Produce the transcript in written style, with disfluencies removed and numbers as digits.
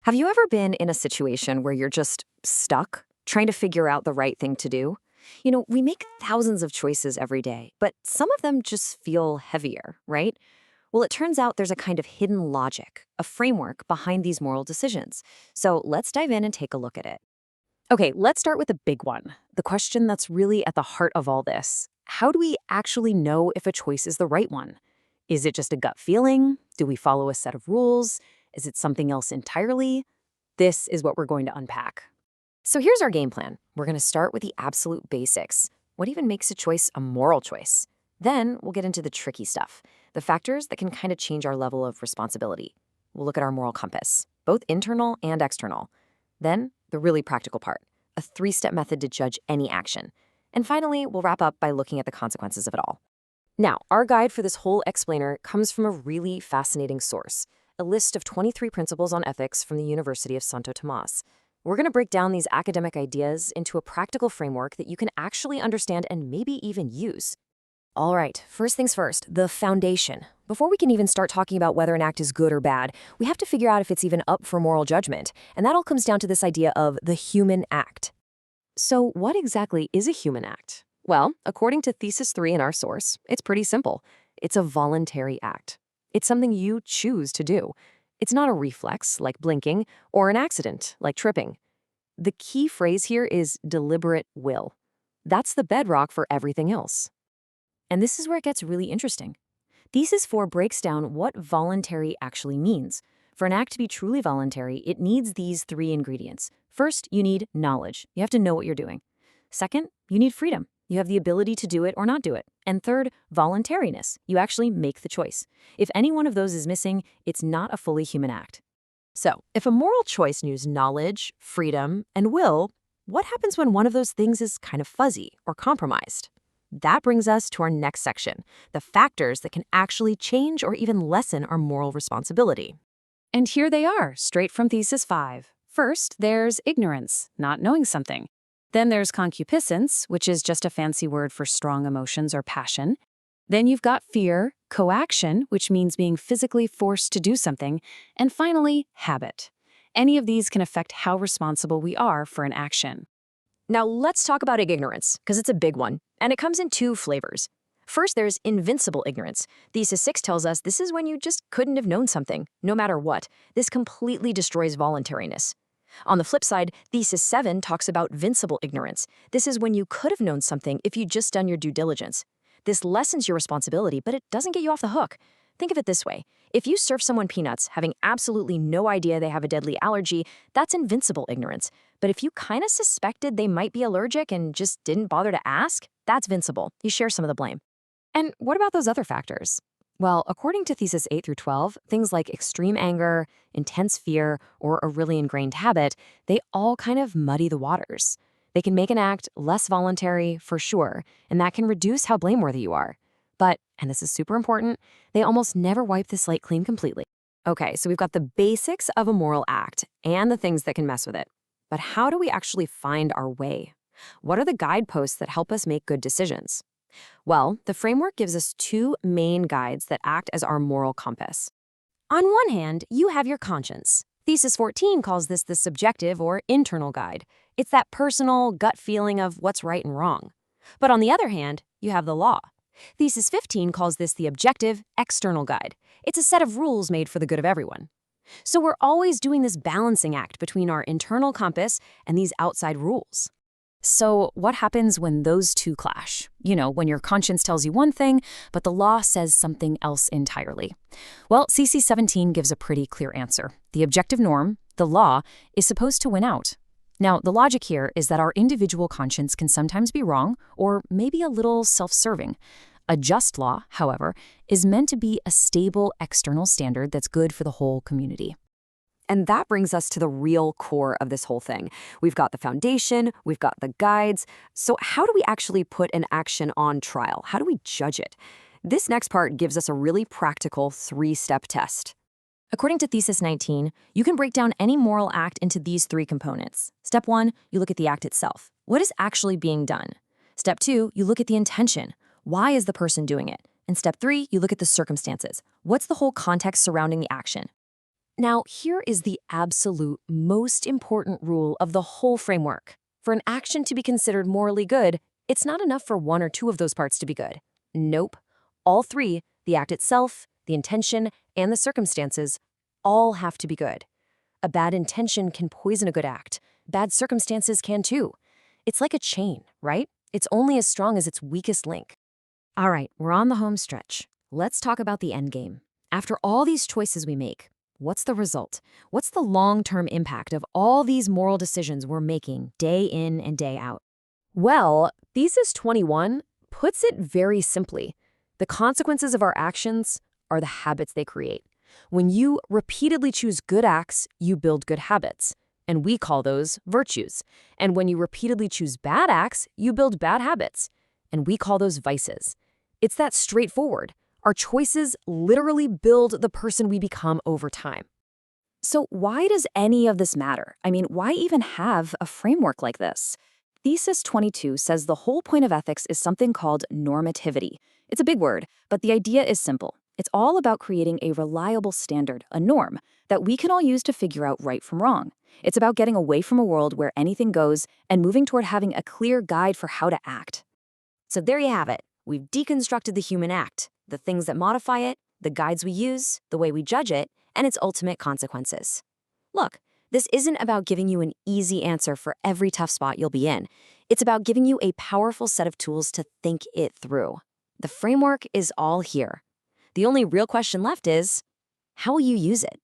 Have you ever been in a situation where you're just stuck, trying to figure out the right thing to do? We make thousands of choices every day, but some of them just feel heavier, right? Well, it turns out there's a kind of hidden logic, a framework behind these moral decisions. So let's dive in and take a look at it. Okay, let's start with the big one, the question that's really at the heart of all this. How do we actually know if a choice is the right one? Is it just a gut feeling? Do we follow a set of rules? Is it something else entirely? This is what we're going to unpack. So here's our game plan. We're going to start with the absolute basics. What even makes a choice a moral choice? Then we'll get into the tricky stuff, the factors that can kind of change our level of responsibility. We'll look at our moral compass, both internal and external. Then the really practical part, a 3-step method to judge any action. And finally, we'll wrap up by looking at the consequences of it all. Now, our guide for this whole explainer comes from a really fascinating source, a list of 23 principles on ethics from the University of Santo Tomas. We're going to break down these academic ideas into a practical framework that you can actually understand and maybe even use. All right, first things first, the foundation. Before we can even start talking about whether an act is good or bad, we have to figure out if it's even up for moral judgment. And that all comes down to this idea of the human act. So what exactly is a human act? Well, according to Thesis 3 in our source, it's pretty simple. It's a voluntary act. It's something you choose to do. It's not a reflex, like blinking, or an accident, like tripping. The key phrase here is deliberate will. That's the bedrock for everything else. And this is where it gets really interesting. Thesis 4 breaks down what voluntary actually means. For an act to be truly voluntary, it needs these 3 ingredients. First, you need knowledge. You have to know what you're doing. Second, you need freedom. You have the ability to do it or not do it. And third, voluntariness. You actually make the choice. If any one of those is missing, it's not a fully human act. So, if a moral choice needs knowledge, freedom, and will, what happens when one of those things is kind of fuzzy or compromised? That brings us to our next section, the factors that can actually change or even lessen our moral responsibility. And here they are, straight from Thesis 5. First, there's ignorance, not knowing something. Then there's concupiscence, which is just a fancy word for strong emotions or passion. Then you've got fear, coaction, which means being physically forced to do something. And finally, habit. Any of these can affect how responsible we are for an action. Now let's talk about ignorance, because it's a big one, and it comes in 2 flavors. First, there's invincible ignorance. Thesis 6 tells us this is when you just couldn't have known something, no matter what. This completely destroys voluntariness. On the flip side, Thesis 7 talks about vincible ignorance. This is when you could have known something if you'd just done your due diligence. This lessens your responsibility, but it doesn't get you off the hook. Think of it this way. If you serve someone peanuts, having absolutely no idea they have a deadly allergy, that's invincible ignorance. But if you kind of suspected they might be allergic and just didn't bother to ask, that's vincible. You share some of the blame. And what about those other factors? Well, according to Thesis 8 through 12, things like extreme anger, intense fear, or a really ingrained habit, they all kind of muddy the waters. They can make an act less voluntary, for sure, and that can reduce how blameworthy you are. But, and this is super important, they almost never wipe the slate clean completely. Okay, so we've got the basics of a moral act and the things that can mess with it. But how do we actually find our way? What are the guideposts that help us make good decisions? Well, the framework gives us 2 main guides that act as our moral compass. On one hand, you have your conscience. Thesis 14 calls this the subjective or internal guide. It's that personal gut feeling of what's right and wrong. But on the other hand, you have the law. Thesis 15 calls this the objective, external guide. It's a set of rules made for the good of everyone. So we're always doing this balancing act between our internal compass and these outside rules. So what happens when those 2 clash? When your conscience tells you one thing, but the law says something else entirely. Well, CC 17 gives a pretty clear answer. The objective norm, the law, is supposed to win out. Now, the logic here is that our individual conscience can sometimes be wrong or maybe a little self-serving. A just law, however, is meant to be a stable external standard that's good for the whole community. And that brings us to the real core of this whole thing. We've got the foundation, we've got the guides. So how do we actually put an action on trial? How do we judge it? This next part gives us a really practical 3-step test. According to Thesis 19, you can break down any moral act into these 3 components. Step 1, you look at the act itself. What is actually being done? Step 2, you look at the intention. Why is the person doing it? And step 3, you look at the circumstances. What's the whole context surrounding the action? Now, here is the absolute most important rule of the whole framework. For an action to be considered morally good, it's not enough for one or two of those parts to be good. Nope. All three, the act itself, the intention, and the circumstances, all have to be good. A bad intention can poison a good act. Bad circumstances can too. It's like a chain, right? It's only as strong as its weakest link. All right, we're on the home stretch. Let's talk about the end game. After all these choices we make, what's the result? What's the long-term impact of all these moral decisions we're making day in and day out? Well, Thesis 21 puts it very simply. The consequences of our actions are the habits they create. When you repeatedly choose good acts, you build good habits, and we call those virtues. And when you repeatedly choose bad acts, you build bad habits, and we call those vices. It's that straightforward. Our choices literally build the person we become over time. So why does any of this matter? I mean, why even have a framework like this? Thesis 22 says the whole point of ethics is something called normativity. It's a big word, but the idea is simple. It's all about creating a reliable standard, a norm, that we can all use to figure out right from wrong. It's about getting away from a world where anything goes and moving toward having a clear guide for how to act. So there you have it. We've deconstructed the human act, the things that modify it, the guides we use, the way we judge it, and its ultimate consequences. Look, this isn't about giving you an easy answer for every tough spot you'll be in. It's about giving you a powerful set of tools to think it through. The framework is all here. The only real question left is, how will you use it?